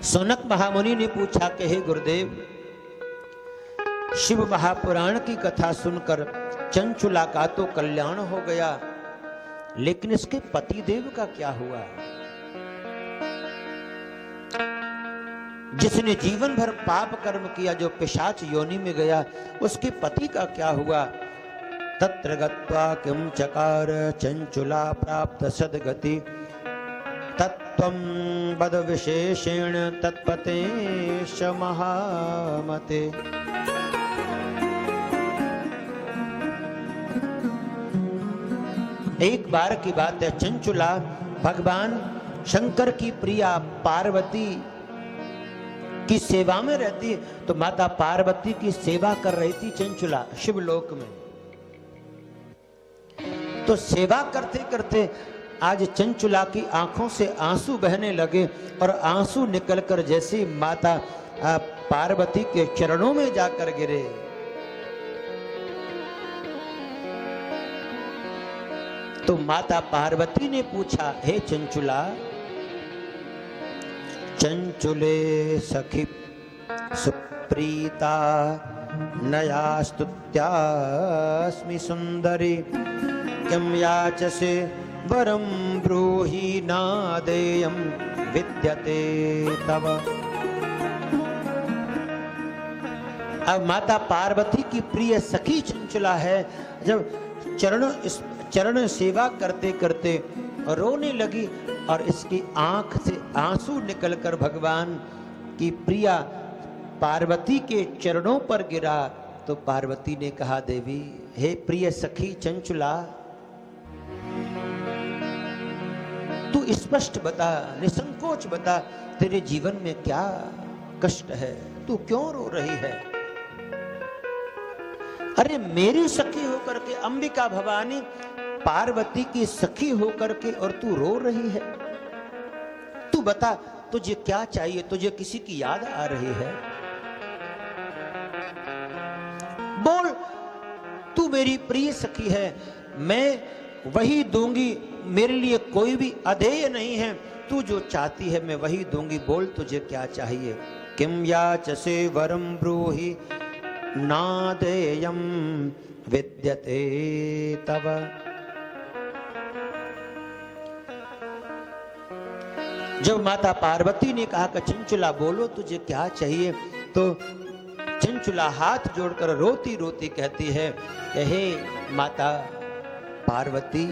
सौनक महामुनि ने पूछा कि हे गुरुदेव, शिव महापुराण की कथा सुनकर चंचुला का तो कल्याण हो गया, लेकिन इसके पतिदेव का क्या हुआ? जिसने जीवन भर पाप कर्म किया, जो पिशाच योनि में गया, उसके पति का क्या हुआ? तत्र गत्वा किम चकार चंचुला प्राप्त सद्गति, तत्त्वं वद विशेषेण तत्पतेश महामते। एक बार की बात है, चंचुला भगवान शंकर की प्रिया पार्वती की सेवा में रहती, तो माता पार्वती की सेवा कर रही थी चंचुला शिवलोक में। तो सेवा करते करते आज चंचुला की आंखों से आंसू बहने लगे, और आंसू निकलकर जैसे माता पार्वती के चरणों में जाकर गिरे। तो माता पार्वती ने पूछा, हे चंचुला, चंचुले सखी सुप्रीता नया स्तुत्यास्मि सुंदरी, किं याचसे वरम ब्रूहि नादेयं विद्यते तव। अब माता पार्वती की प्रिय सखी चंचुला है, जब चरण सेवा करते करते रोने लगी और इसकी आंख से आंसू निकलकर भगवान की प्रिया पार्वती के चरणों पर गिरा, तो पार्वती ने कहा, देवी, हे प्रिय सखी चंचुला, तू स्पष्ट बता, निसंकोच बता, तेरे जीवन में क्या कष्ट है, तू क्यों रो रही है? अरे मेरी सखी होकर के, अंबिका भवानी पार्वती की सखी होकर के, और तू रो रही है? तू बता, तुझे क्या चाहिए? तुझे किसी की याद आ रही है? बोल, तू मेरी प्रिय सखी है, मैं वही दूंगी, मेरे लिए कोई भी अधेय नहीं है, तू जो चाहती है मैं वही दूंगी, बोल तुझे क्या चाहिए? किम याचसे वरम ब्रूहि नादेयं विद्यते तव। जब माता पार्वती ने कहा कि चंचुला बोलो तुझे क्या चाहिए, तो चंचुला हाथ जोड़कर रोती रोती कहती है, हे माता पार्वती,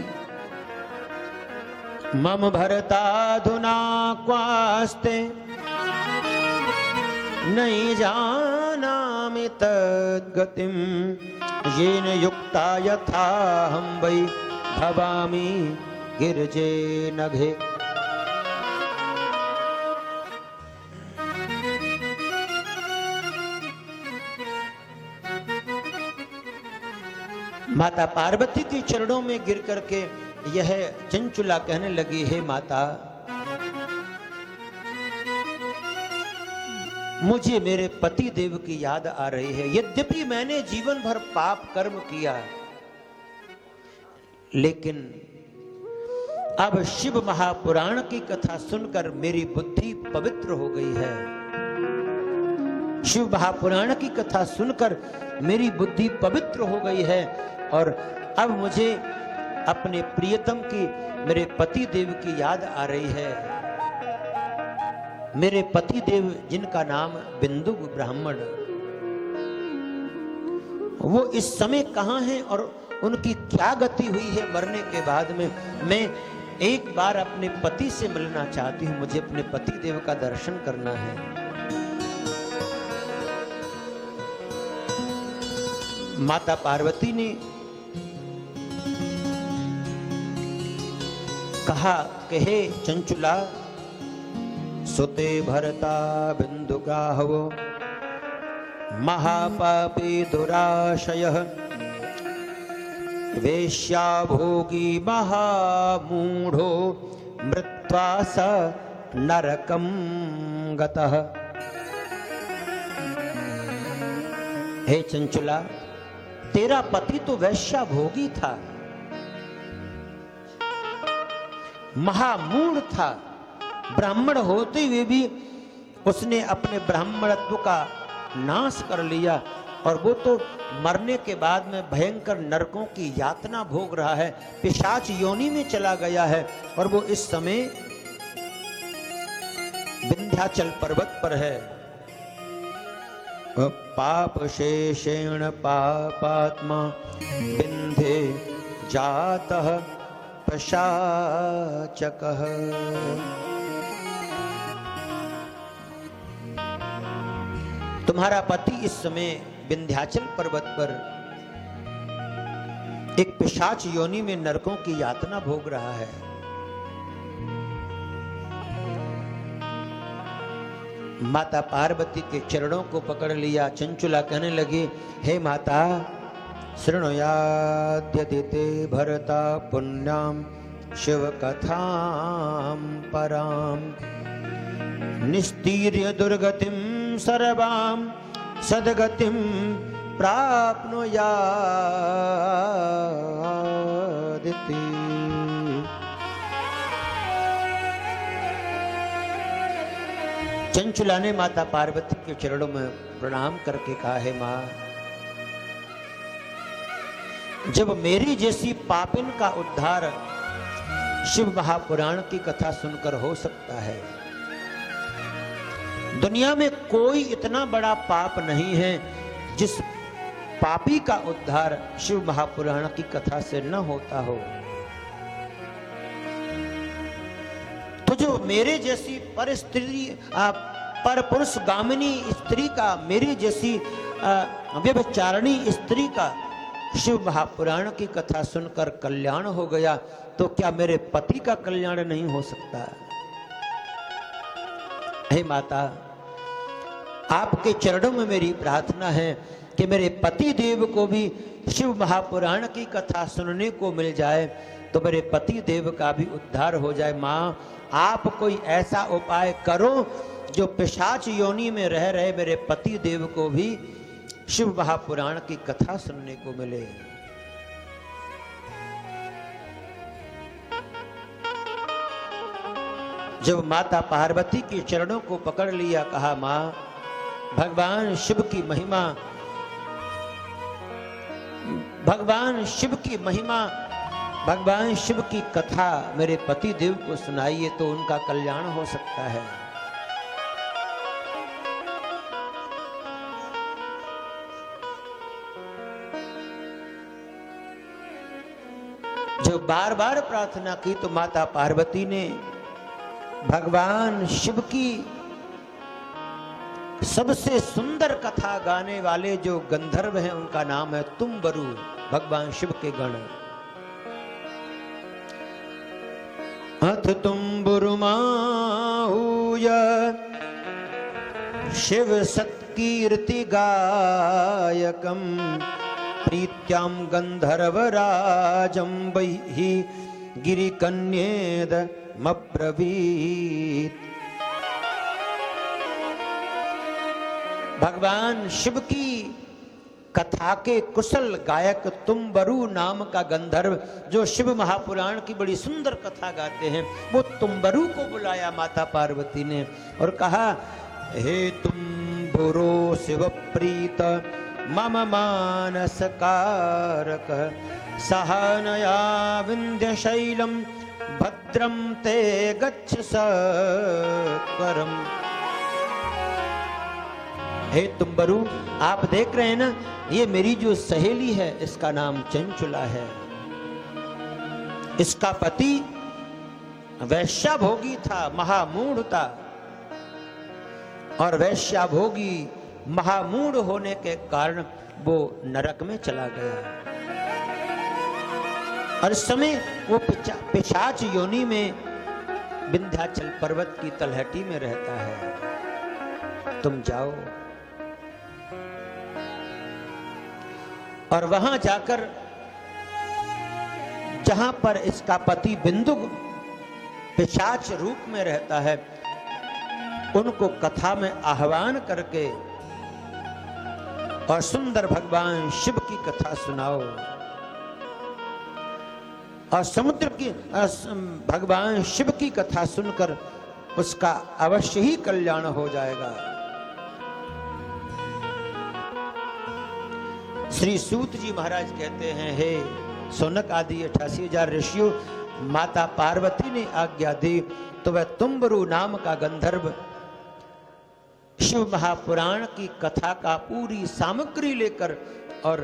मम भरताधुना क्वास्ते नहीं जानामि तद्गतिं, येन युक्ता यथा हम वै भवामि गिरजे नघे। माता पार्वती के चरणों में गिर करके यह चंचुला कहने लगी, हे माता, मुझे मेरे पति देव की याद आ रही है। यद्यपि मैंने जीवन भर पाप कर्म किया, लेकिन अब शिव महापुराण की कथा सुनकर मेरी बुद्धि पवित्र हो गई है। शिव महापुराण की कथा सुनकर मेरी बुद्धि पवित्र हो गई है, और अब मुझे अपने प्रियतम की, मेरे पति देव की याद आ रही है। मेरे पति देव जिनका नाम बिंदु ब्राह्मण, वो इस समय कहाँ हैं और उनकी क्या गति हुई है मरने के बाद में? मैं एक बार अपने पति से मिलना चाहती हूँ, मुझे अपने पति देव का दर्शन करना है। माता पार्वती ने कहा कि हे चंचुला, सुते भरता बिंदुगाहवो महापापी दुराशयः, वेश्या भोगी महामूढ़ो मृत्वा स नरकं गतः। हे चंचुला, तेरा पति तो वैश्या भोगी था, महामूढ़ था, ब्राह्मण होते हुए भी उसने अपने ब्राह्मणत्व का नाश कर लिया और वो तो मरने के बाद में भयंकर नरकों की यातना भोग रहा है, पिशाच योनि में चला गया है और वो इस समय विंध्याचल पर्वत पर है। पाप शेषेण पापात्मा विंध्ये जातः पशाचकः। तुम्हारा पति इस समय विंध्याचल पर्वत पर एक पिशाच योनि में नरकों की यातना भोग रहा है। माता पार्वती के चरणों को पकड़ लिया। चंचुला कहने लगी, हे माता, शृणुयाद्यति ते भरता पुण्याम शिव कथाम पराम निस्तीर्य दुर्गतिम सर्वाम सद्गतिम प्राप्नुयादिति। चंचुला ने माता पार्वती के चरणों में प्रणाम करके कहा, है मां, जब मेरी जैसी पापिन का उद्धार शिव महापुराण की कथा सुनकर हो सकता है, दुनिया में कोई इतना बड़ा पाप नहीं है जिस पापी का उद्धार शिव महापुराण की कथा से न होता हो। तो जो मेरे जैसी पर पुरुष गामिनी स्त्री का, मेरी जैसी व्यभिचारिणी स्त्री का शिव महापुराण की कथा सुनकर कल्याण हो गया, तो क्या मेरे पति का कल्याण नहीं हो सकता? हे माता, आपके चरणों में मेरी प्रार्थना है कि मेरे पति देव को भी शिव महापुराण की कथा सुनने को मिल जाए, तो मेरे पति देव का भी उद्धार हो जाए। माँ, आप कोई ऐसा उपाय करो जो पिशाच योनि में रह रहे मेरे पति देव को भी शिव महापुराण की कथा सुनने को मिले। जब माता पार्वती के चरणों को पकड़ लिया, कहा, मां, भगवान शिव की महिमा, भगवान शिव की महिमा, भगवान शिव की कथा मेरे पति देव को सुनाइए तो उनका कल्याण हो सकता है। जब बार बार प्रार्थना की तो माता पार्वती ने भगवान शिव की सबसे सुंदर कथा गाने वाले जो गंधर्व हैं, उनका नाम है तुम्बरु, भगवान शिव के गण। अथ तुम्बुरु माहूय शिव सत्कीर्ति गायकम प्रीत्याम गंधर्वराजं वैहि गिरिकन्येद मब्रवीत। भगवान शिव की कथा के कुशल गायक तुम्बरु नाम का गंधर्व, जो शिव महापुराण की बड़ी सुंदर कथा गाते हैं, वो तुम्बरु को बुलाया माता पार्वती ने और कहा, हे तुम्बुरो शिव प्रीत मम मानस कारक सहनया विंध्य शैलम भद्रम ते गच्छ सत्वरम। हे तुम्बरु, आप देख रहे हैं ना, ये मेरी जो सहेली है इसका नाम चंचुला है। इसका पति वैश्याभोगी था, महामूढ़ था, और वैश्याभोगी महामूढ़ होने के कारण वो नरक में चला गया और इस समय वो पिशाच योनि में विंध्याचल पर्वत की तलहटी में रहता है। तुम जाओ और वहां जाकर जहां पर इसका पति बिंदु पिशाच रूप में रहता है, उनको कथा में आह्वान करके और सुंदर भगवान शिव की कथा सुनाओ। और समुद्र की भगवान शिव की कथा सुनकर उसका अवश्य ही कल्याण हो जाएगा। श्री सूत जी महाराज कहते हैं, हे सोनक आदि 88,000 ऋषियों, माता पार्वती ने आज्ञा दी तो वह तुम्बरु नाम का गंधर्व शिव महापुराण की कथा का पूरी सामग्री लेकर और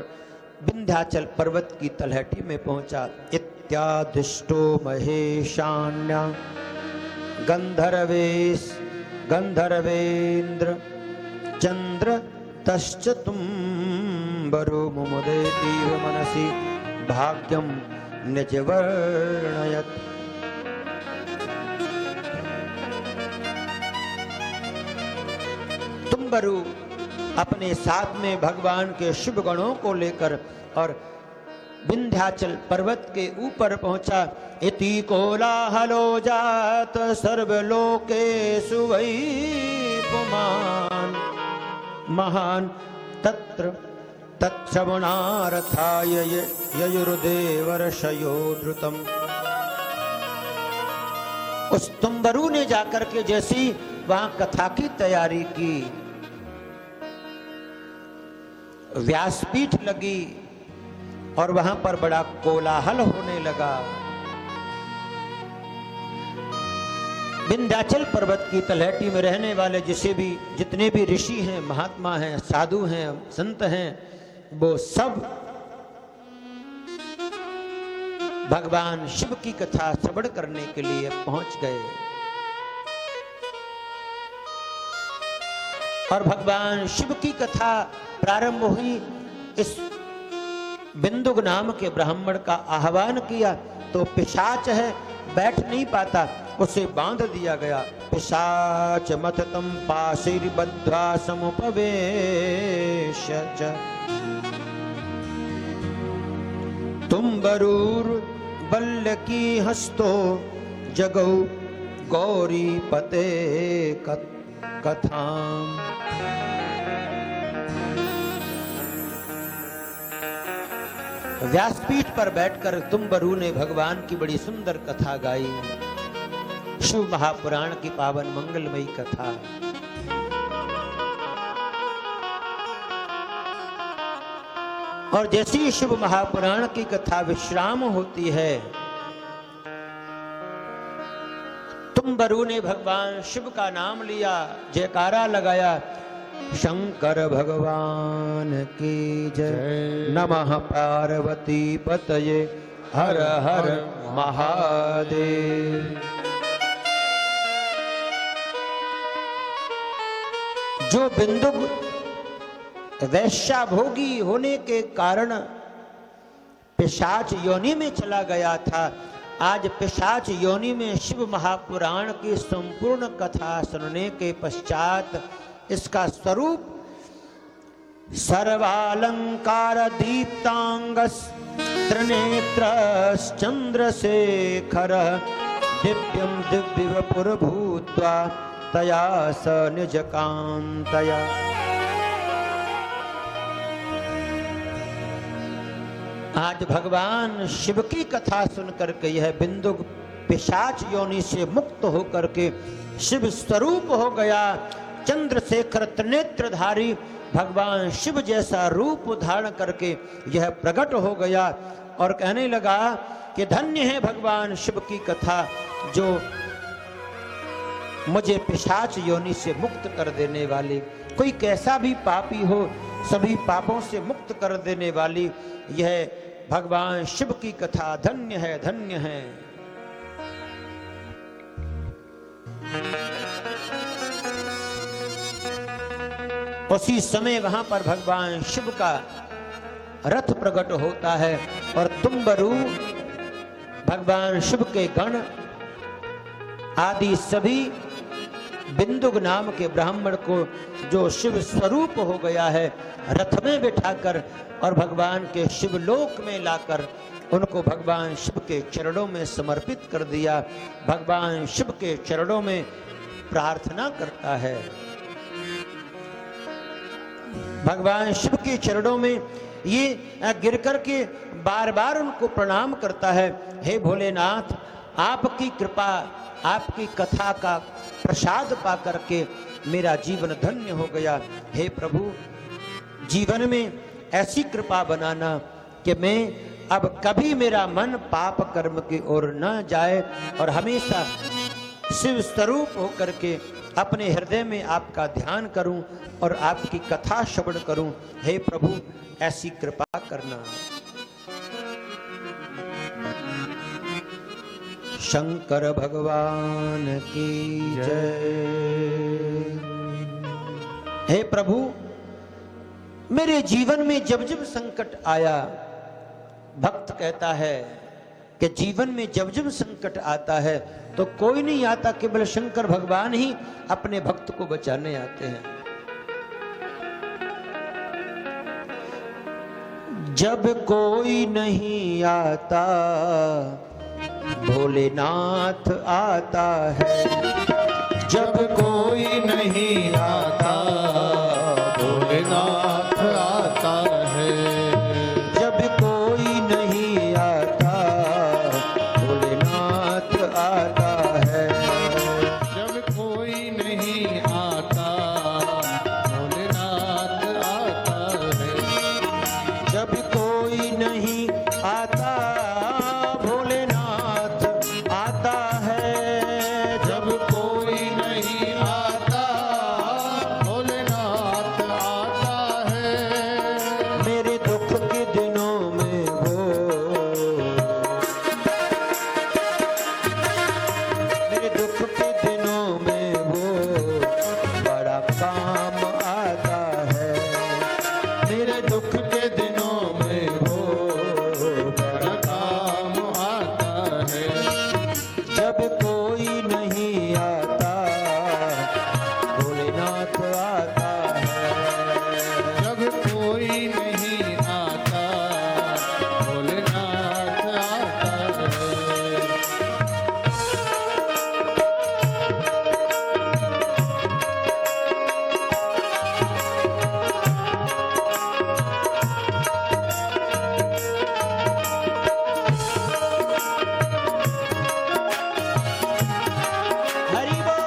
विंध्याचल पर्वत की तलहटी में पहुंचा। इत्यादिष्टो महेशान्या गंधर्वेन्द्र चंद्र तश्च तुम्बरो मुमुदेतीव मनसि भाग्यम निजवर्णयत्। तुम्बरु अपने साथ में भगवान के शुभ गणों को लेकर और विंध्याचल पर्वत के ऊपर पहुंचा। इति कोलाहलो जात सर्वलोकेषु वै पुमान् महान् तत्र तत्श्रवणार्थाय ययुर्देवर्षयो द्रुतम्। उस तुम्बरु ने जाकर के जैसी वहां कथा की तैयारी की, व्यासपीठ लगी और वहां पर बड़ा कोलाहल होने लगा। विंध्याचल पर्वत की तलहटी में रहने वाले जितने भी ऋषि हैं, महात्मा हैं, साधु हैं, संत हैं, वो सब भगवान शिव की कथा श्रवण करने के लिए पहुंच गए। और भगवान शिव की कथा प्रारंभ हुई। इस बिंदुक नाम के ब्राह्मण का आह्वान किया तो पिशाच है, बैठ नहीं पाता, उसे बांध दिया गया। पिशाच मततम पाशिर्बद्ध्वा समुपवेश्य च तुम्बरूर बल्लकी हस्तो जगौ गौरी पते कथाम। व्यासपीठ पर बैठकर तुम्बरु ने भगवान की बड़ी सुंदर कथा गाई, शिव महापुराण की पावन मंगलमयी कथा। और जैसी शिव महापुराण की कथा विश्राम होती है, तुम्बरु ने भगवान शिव का नाम लिया, जयकारा लगाया, शंकर भगवान की जय, नमः पार्वती पतये, हर हर महादेव। जो बिंदुक वैश्या भोगी होने के कारण पिशाच योनि में चला गया था, आज पिशाच योनि में शिव महापुराण की संपूर्ण कथा सुनने के पश्चात इसका स्वरूप सर्वालंकार दीप्तांगस त्रिनेत्रश्चंद्रशेखर दिव्यम दिव्यवपुर भूत्वा तया स निज कांतया। आज भगवान शिव की कथा सुनकर के यह बिंदुक पिशाच योनि से मुक्त होकर के शिव स्वरूप हो गया। चंद्रशेखर त्रिनेत्रधारी भगवान शिव जैसा रूप धारण करके यह प्रकट हो गया और कहने लगा कि धन्य है भगवान शिव की कथा, जो मुझे पिशाच योनि से मुक्त कर देने वाली, कोई कैसा भी पापी हो सभी पापों से मुक्त कर देने वाली यह भगवान शिव की कथा धन्य है, धन्य है। उसी समय वहां पर भगवान शिव का रथ प्रकट होता है और तुम्बरु भगवान शिव के गण आदि सभी बिंदुक नाम के ब्राह्मण को, जो शिव स्वरूप हो गया है, रथ में बिठाकर और भगवान के शिवलोक में लाकर उनको भगवान शिव के चरणों में समर्पित कर दिया। भगवान शिव के चरणों में प्रार्थना करता है, भगवान शिव के चरणों में ये गिर कर के बार बार उनको प्रणाम करता है। हे भोलेनाथ, आपकी कृपा, आपकी कथा का प्रसाद पा करके मेरा जीवन धन्य हो गया। हे प्रभु, जीवन में ऐसी कृपा बनाना कि मैं अब कभी मेरा मन पाप कर्म की ओर न जाए और हमेशा शिव स्वरूप होकर के अपने हृदय में आपका ध्यान करूं और आपकी कथा श्रवण करूं। हे प्रभु, ऐसी कृपा करना। शंकर भगवान की जय। हे प्रभु, मेरे जीवन में जब जब संकट आया, भक्त कहता है कि जीवन में जब जब संकट आता है तो कोई नहीं आता, केवल शंकर भगवान ही अपने भक्त को बचाने आते हैं। जब कोई नहीं आता भोलेनाथ आता है, जब कोई नहीं आता भोलेनाथ आता है, जब कोई नहीं आता भोलेनाथ आता है, जब कोई नहीं आता भोलेनाथ आता है, जब कोई नहीं आता भोलेनाथ आता है, जब कोई नहीं आता भोलेनाथ आता है, मेरे दुख के दिनों में वो, मेरे दुख के दिनों में वो बड़ा काम आता है, मेरे दुख के दिनों में वो बड़ा काम आता है, जब कोई नहीं आता भोलेनाथ आता है, जब कोई नहीं आता भोलेनाथ आता है। हरि बोल।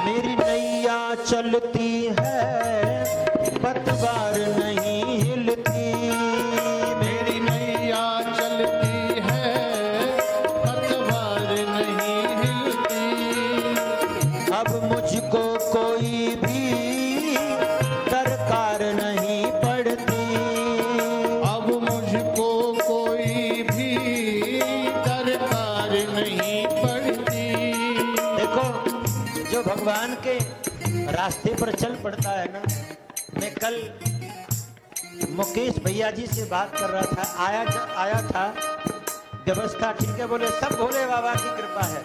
मेरी नैया चलती है पतवार नहीं हिलती, मेरी नैया चलती है पतवार नहीं हिलती, अब मुझको कोई भी दरकार नहीं पड़ती, अब मुझको कोई भी दरकार नहीं पड़ती। देखो, जो भगवान के रास्ते पर चल पड़ता है ना, मैं कल मुकेश भैया जी से बात कर रहा था, आया था, व्यवस्था ठीक है, बोले सब भोले बाबा की कृपा है।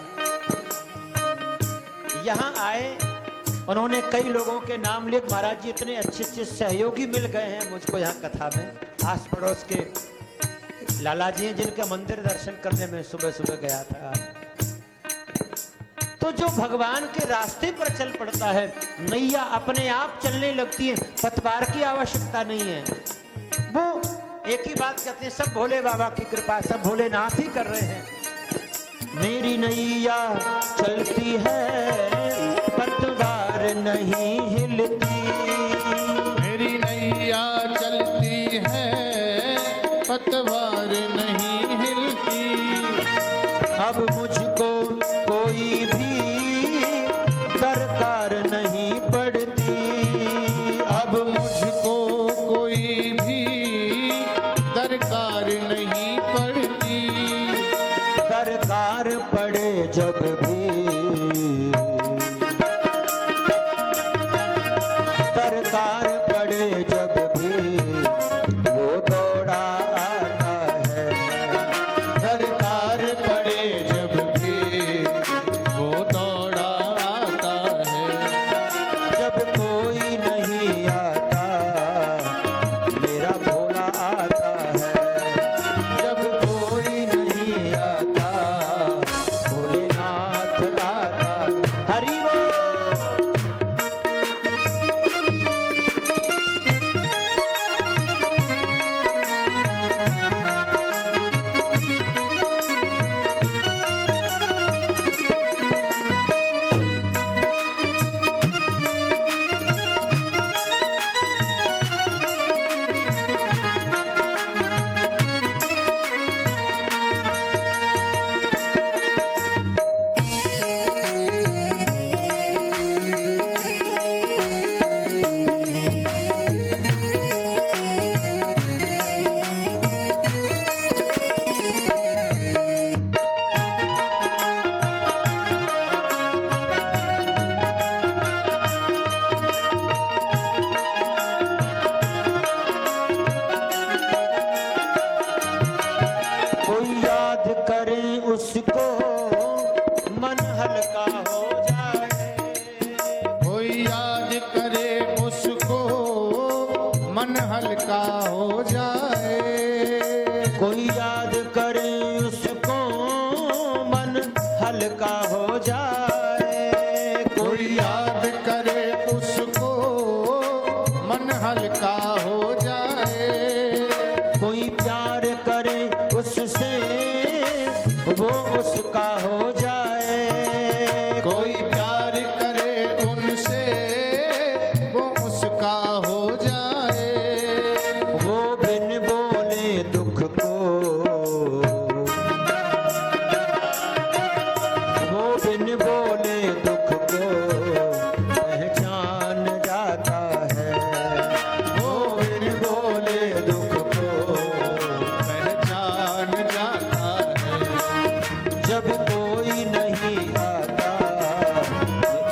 यहाँ आए, उन्होंने कई लोगों के नाम लिए, महाराज जी इतने अच्छे अच्छे सहयोगी मिल गए हैं मुझको यहाँ कथा में। आस पड़ोस के लाला जी हैं जिनके मंदिर दर्शन करने में सुबह सुबह गया था। तो जो भगवान के रास्ते पर चल पड़ता है, नैया अपने आप चलने लगती है, पतवार की आवश्यकता नहीं है। वो एक ही बात कहते हैं, सब भोले बाबा की कृपा, सब भोलेनाथ ही कर रहे हैं। मेरी नैया चलती है पतवार नहीं हिलती, मेरी नैया चलती है पतवार नहीं हिलती, अब मुझको कोई भी दरकार नहीं पड़ती, अब मुझको कोई भी दरकार नहीं पड़ती, दरकार पड़े जब भी, दरकार पड़े जब भी वो दौड़ा आता है, दरकार पड़े जब हल्का हो जाए। कोई याद करे उसको मन हल्का हो जाए। कोई याद करे उसको मन हल्का हो जाए। कोई प्यार करे उससे वो उसका हो जाए। कोई प्यार करे उनसे वो उसका हो जाए। वो बिन बोले दुख को, वो बिन बोले दुख को पहचान जाता है। वो बिन बोले दुख को पहचान जाता है। जब कोई नहीं आता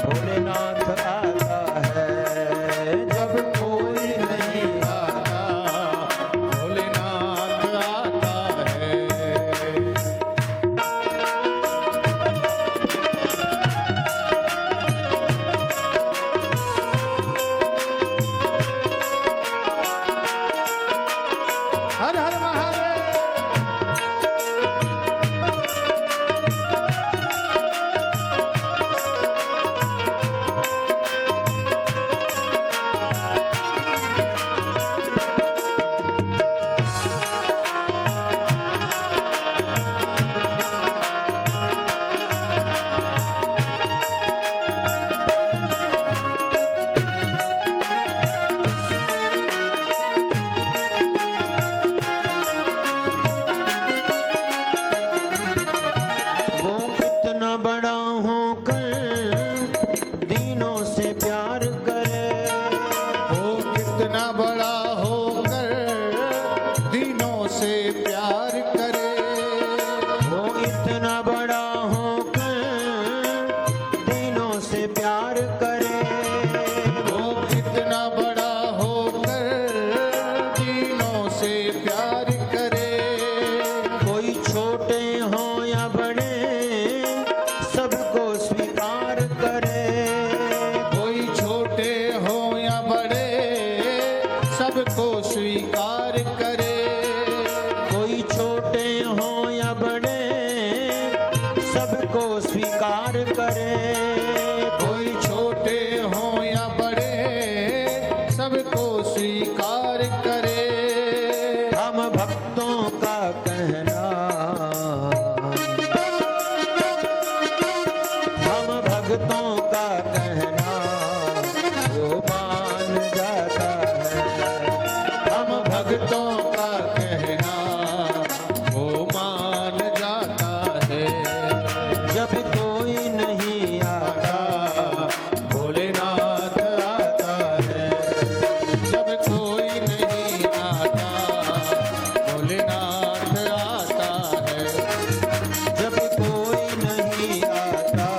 भोलेनाथ आता है। जब कोई नहीं आता भोलेनाथ आता है। हर हर महादेव। वो कितना बड़ा होकर दीनों से प्यार करे। वो कितना बड़ा होकर दीनों से प्यार करे। वो इतना बड़ा होकर दीनों से प्यार करे। वो कितना बड़ा होकर दीनों से प्यार करे। कोई छोटे हो या बड़े सबको स्वीकार करे। कोई छोटे हो या बड़े सबको स्वीकार करे। कोई छोटे हो या बड़े सबको स्वीकार करे। कोई छोटे हो या बड़े सबको स्वीकार करे। हम भक्तों का कहना, हम भक्तों का कहना वो मान जाता है। हम भक्तों का कहना वो मान जाता है। जब कोई नहीं आता भोलेनाथ आता है। जब कोई नहीं आता भोलेनाथ आता है। जब कोई नहीं आता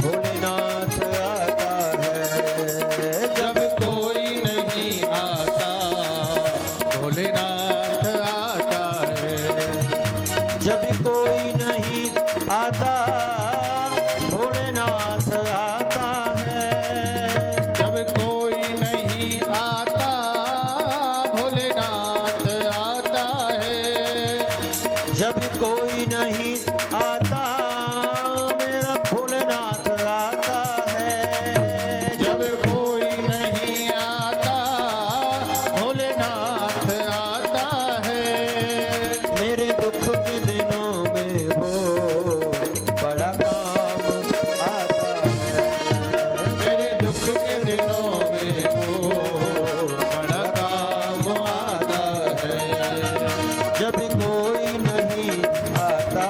भोलेनाथ आता है। जब कोई नहीं आता भोलेनाथ आता है। जब कोई नहीं आता भोलेनाथ आता है। जब कोई नहीं आता भोलेनाथ आता है। जब कोई नहीं आता मेरा भोलेनाथ आता है। जब कोई नहीं आता भोलेनाथ आता है। मेरे दुख के दिनों में वो बड़ा काम आता है। मेरे दुख के दिनों में वो बड़ा काम आता है। जब कोई नहीं आता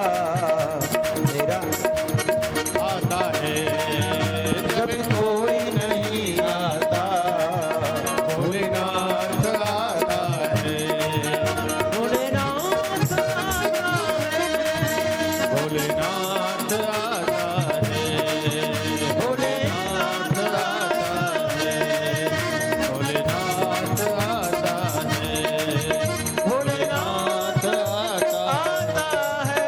मेरा आता है। जब कोई नहीं आता भोलेनाथ आता है। भोलेनाथ आता है। भोलेनाथ आता है। भोलेनाथ आता है। भोलेनाथ आता है। भोलेनाथ आता है।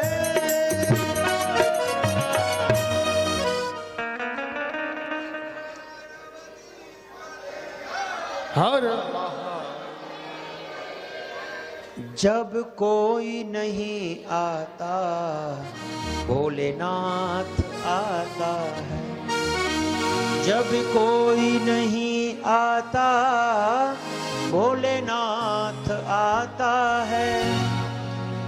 हर जब कोई नहीं आता भोलेनाथ आता है। जब कोई नहीं आता भोलेनाथ आता है।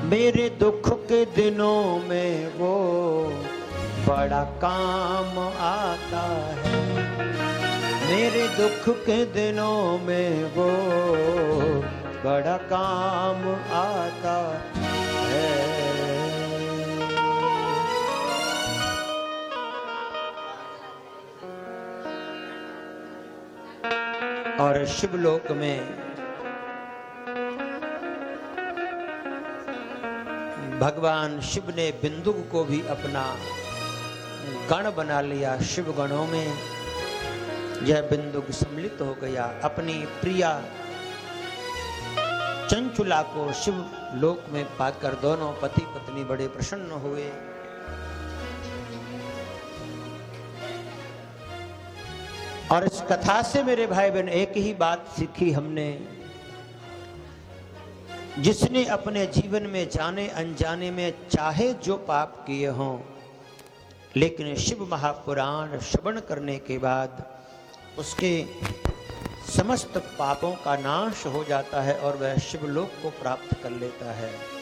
मेरे दुख के दिनों में वो बड़ा काम आता है। मेरे दुख के दिनों में वो बड़ा काम आता है। और शिवलोक में भगवान शिव ने बिंदुक को भी अपना गण बना लिया। शिव गणों में यह बिंदुक सम्मिलित हो गया। अपनी प्रिया चंचुला को शिव लोक में पाकर दोनों पति पत्नी बड़े प्रसन्न हुए। और इस कथा से मेरे भाई बहन एक ही बात सीखी हमने, जिसने अपने जीवन में जाने अनजाने में चाहे जो पाप किए हों, लेकिन शिव महापुराण श्रवण करने के बाद उसके समस्त पापों का नाश हो जाता है और वह शिवलोक को प्राप्त कर लेता है।